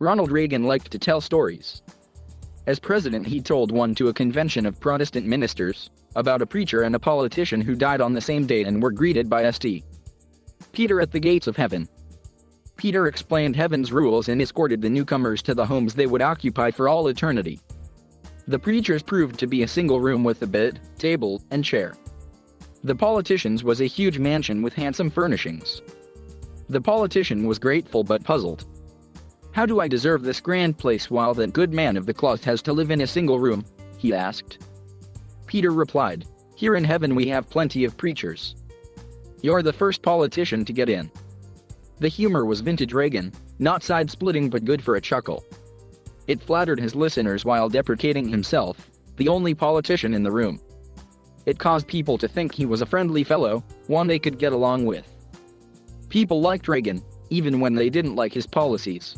Ronald Reagan liked to tell stories. As president, he told one to a convention of Protestant ministers about a preacher and a politician who died on the same day and were greeted by St.Peter at the gates of heaven. Peter explained heaven's rules and escorted the newcomers to the homes they would occupy for all eternity. The preachers proved to be a single room with a bed, table, and chair. The politician's was a huge mansion with handsome furnishings. The politician was grateful but puzzled. "How do I deserve this grand place while that good man of the cloth has to live in a single room?" he asked. Peter replied, "Here in heaven we have plenty of preachers. You're the first politician to get in." The humor was vintage Reagan, not side-splitting but good for a chuckle. It flattered his listeners while deprecating himself, the only politician in the room. It caused people to think he was a friendly fellow, one they could get along with. People liked Reagan, even when they didn't like his policies.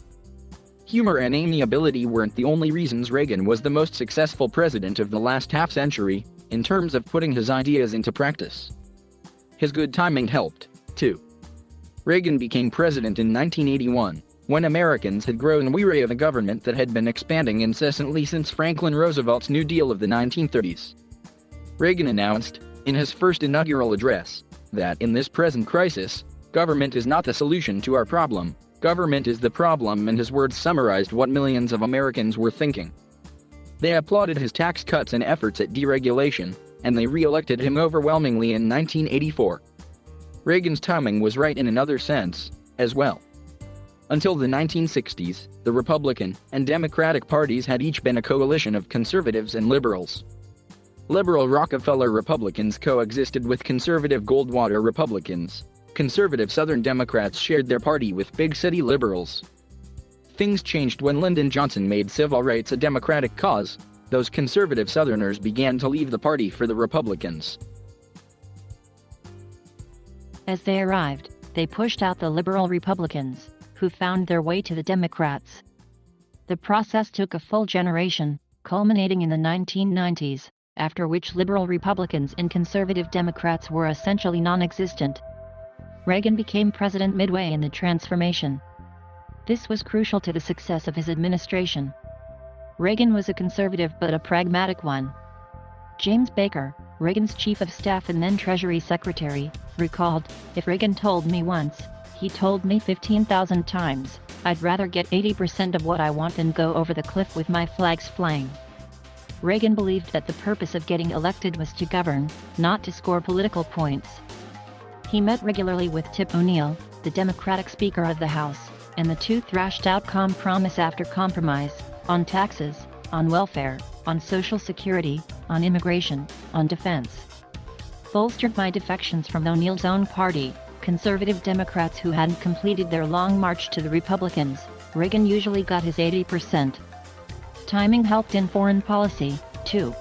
Humor and amiability weren't the only reasons Reagan was the most successful president of the last half-century, in terms of putting his ideas into practice. His good timing helped, too. Reagan became president in 1981, when Americans had grown weary of a government that had been expanding incessantly since Franklin Roosevelt's New Deal of the 1930s. Reagan announced, in his first inaugural address, that in this present crisis, government is not the solution to our problem, government is the problem, and his words summarized what millions of Americans were thinking. They applauded his tax cuts and efforts at deregulation, and they re-elected him overwhelmingly in 1984. Reagan's timing was right in another sense, as well. Until the 1960s, the Republican and Democratic parties had each been a coalition of conservatives and liberals. Liberal Rockefeller Republicans coexisted with conservative Goldwater Republicans. Conservative Southern Democrats shared their party with big city liberals. Things changed when Lyndon Johnson made civil rights a Democratic cause. Those conservative Southerners began to leave the party for the Republicans. As they arrived, they pushed out the liberal Republicans, who found their way to the Democrats. The process took a full generation, culminating in the 1990s, after which liberal Republicans and conservative Democrats were essentially non-existent. Reagan became president midway in the transformation. This was crucial to the success of his administration. Reagan was a conservative but a pragmatic one. James Baker, Reagan's chief of staff and then Treasury Secretary, recalled, "If Reagan told me once, he told me 15,000 times, I'd rather get 80% of what I want than go over the cliff with my flags flying." Reagan believed that the purpose of getting elected was to govern, not to score political points. He met regularly with Tip O'Neill, the Democratic Speaker of the House, and the two thrashed out compromise after compromise, on taxes, on welfare, on Social Security, on immigration, on defense. Bolstered by defections from O'Neill's own party, conservative Democrats who hadn't completed their long march to the Republicans, Reagan usually got his 80%. Timing helped in foreign policy, too.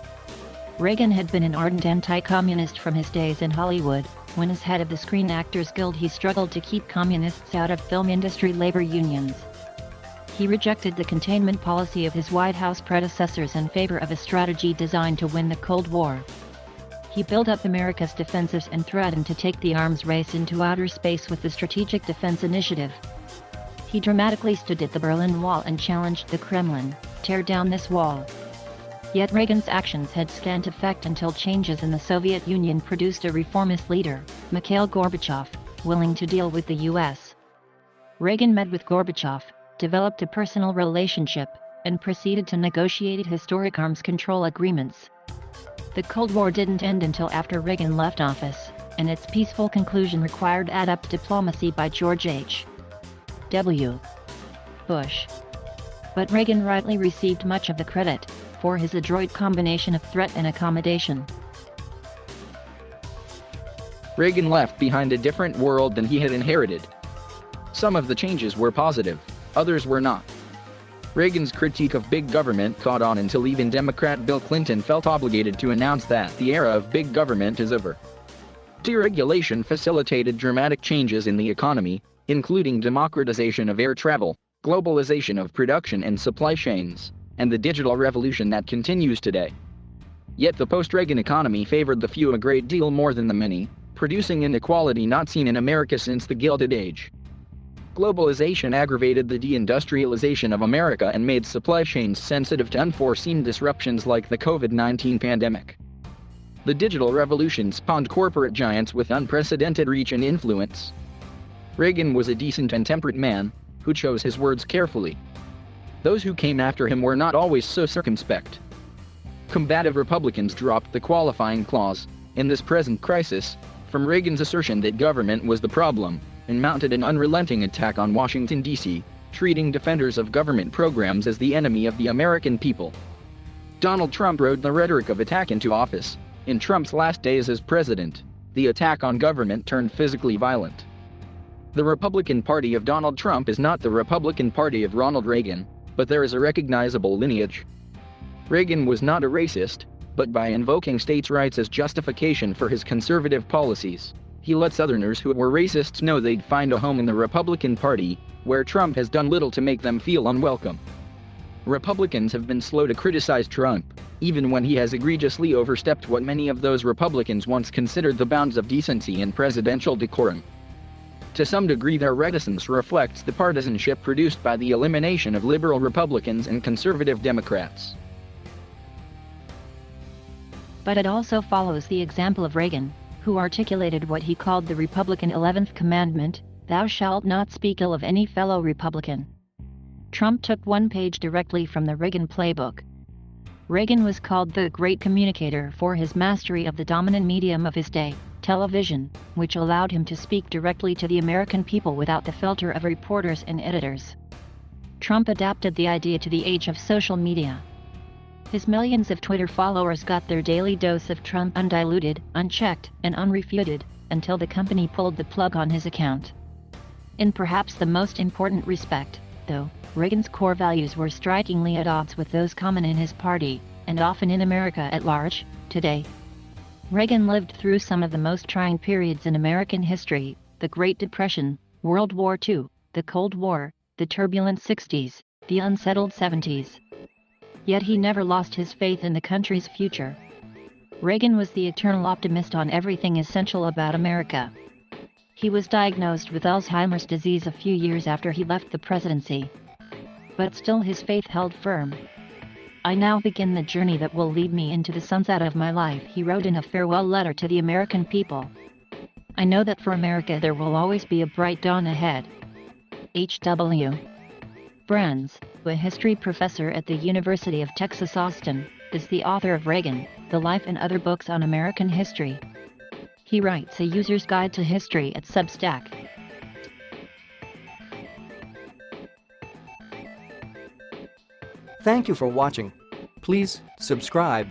Reagan had been an ardent anti-communist from his days in Hollywood. When as head of the Screen Actors Guild, he struggled to keep communists out of film industry labor unions. He rejected the containment policy of his White House predecessors in favor of a strategy designed to win the Cold War. He built up America's defenses and threatened to take the arms race into outer space with the Strategic Defense Initiative. He dramatically stood at the Berlin Wall and challenged the Kremlin, "Tear down this wall." Yet Reagan's actions had scant effect until changes in the Soviet Union produced a reformist leader, Mikhail Gorbachev, willing to deal with the U.S. Reagan met with Gorbachev, developed a personal relationship, and proceeded to negotiate historic arms control agreements. The Cold War didn't end until after Reagan left office, and its peaceful conclusion required adept diplomacy by George H.W. Bush. But Reagan rightly received much of the credit for his adroit combination of threat and accommodation. Reagan left behind a different world than he had inherited. Some of the changes were positive, others were not. Reagan's critique of big government caught on until even Democrat Bill Clinton felt obligated to announce that the era of big government is over. Deregulation facilitated dramatic changes in the economy, including democratization of air travel, globalization of production and supply chains, and the digital revolution that continues today. Yet the post-Reagan economy favored the few a great deal more than the many, producing inequality not seen in America since the Gilded Age. Globalization aggravated the deindustrialization of America and made supply chains sensitive to unforeseen disruptions like the COVID-19 pandemic. The digital revolution spawned corporate giants with unprecedented reach and influence. Reagan was a decent and temperate man, who chose his words carefully. Those who came after him were not always so circumspect. Combative Republicans dropped the qualifying clause, in this present crisis, from Reagan's assertion that government was the problem, and mounted an unrelenting attack on Washington, D.C., treating defenders of government programs as the enemy of the American people. Donald Trump rode the rhetoric of attack into office. In Trump's last days as president, the attack on government turned physically violent. The Republican Party of Donald Trump is not the Republican Party of Ronald Reagan, but there is a recognizable lineage. Reagan was not a racist, but by invoking states' rights as justification for his conservative policies, he let Southerners who were racists know they'd find a home in the Republican Party, where Trump has done little to make them feel unwelcome. Republicans have been slow to criticize Trump, even when he has egregiously overstepped what many of those Republicans once considered the bounds of decency and presidential decorum. To some degree, their reticence reflects the partisanship produced by the elimination of liberal Republicans and conservative Democrats. But it also follows the example of Reagan, who articulated what he called the Republican 11th commandment, "Thou shalt not speak ill of any fellow Republican." Trump took one page directly from the Reagan playbook. Reagan was called the great communicator for his mastery of the dominant medium of his day, television, which allowed him to speak directly to the American people without the filter of reporters and editors. Trump adapted the idea to the age of social media. His millions of Twitter followers got their daily dose of Trump undiluted, unchecked, and unrefuted, until the company pulled the plug on his account. In perhaps the most important respect, though, Reagan's core values were strikingly at odds with those common in his party, and often in America at large, today. Reagan lived through some of the most trying periods in American history: the Great Depression, World War II, the Cold War, the turbulent 60s, the unsettled 70s. Yet he never lost his faith in the country's future. Reagan was the eternal optimist on everything essential about America. He was diagnosed with Alzheimer's disease a few years after he left the presidency. But still his faith held firm. "I now begin the journey that will lead me into the sunset of my life," he wrote in a farewell letter to the American people. "I know that for America there will always be a bright dawn ahead." H.W. Brands, a history professor at the University of Texas Austin, is the author of Reagan, The Life and Other Books on American History. He writes a user's guide to history at Substack. Thank you for watching. Please subscribe